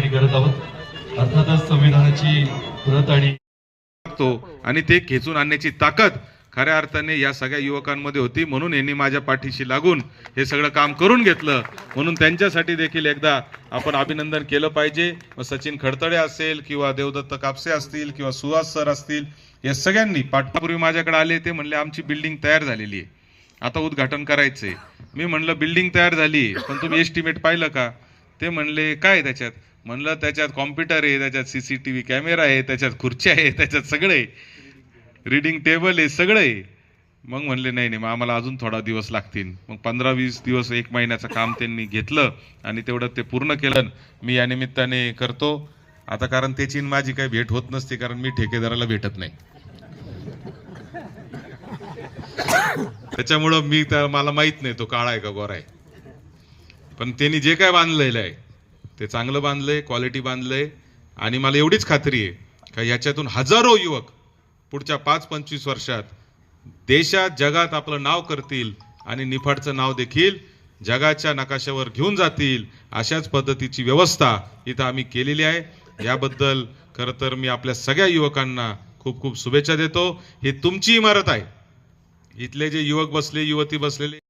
करत आहोत। अर्थातच संविधानाची प्रत आणि ते खेचून आणण्याची ताकद खऱ्या अर्थाने या सगळ्या युवकांमध्ये होती, म्हणून यांनी माझ्या पाठीशी लागून हे सगळं काम करून घेतलं। म्हणून त्यांच्यासाठी देखील एकदा आपण अभिनंदन केलं पाहिजे। सचिन खडतळे असेल किंवा देवदत्त कापसे असतील किंवा सुहास सर असतील, या सगळ्यांनी पाठपूर्वी माझ्याकडे आले, ते म्हणले आमची बिल्डिंग तयार झालेली आहे, आता उद्घाटन करायचंय। मी म्हणलं बिल्डिंग तयार झाली, पण तुम्ही एस्टिमेट पाहिलं का? ते म्हणले काय त्याच्यात? म्हणलं त्याच्यात कॉम्प्युटर आहे, त्याच्यात सीसीटीव्ही कॅमेरा आहे, त्याच्यात खुर्च्या आहे, त्याच्यात सगळे रीडिंग टेबल आहे, सगळे। मग म्हणले नाही नाही, मग आम्हाला अजून थोडा दिवस लागतील। मग 15-20 दिवस, 1 महिन्याचं काम त्यांनी घेतलं आणि तेवढं ते पूर्ण केलं। मी या निमित्ताने करतो आता, कारण त्याची माझी काही भेट होत नसते, कारण मी ठेकेदाराला भेटत नाही। त्याच्यामुळं मला माहित नाही तो काळा आहे का गोरा आहे, पण त्यांनी जे काय बांधलेलं आहे ते चांगलं बांधलंय, क्वालिटी बांधलंय। आणि मला एवढीच खात्री आहे का याच्यातून हजारो युवक पुढच्या 5-25 वर्षात देशात जगात आपलं नाव करतील आणि निफाडचं नाव देखील जगाच्या नकाशावर घेऊन जातील। अशाच पद्धतीची व्यवस्था इथं आम्ही केलेली आहे। याबद्दल खरं तर मी आपल्या सगळ्या युवकांना खूप खूप शुभेच्छा देतो। ही तुमची इमारत आहे, इथले जे युवक बसले, युवती बसलेले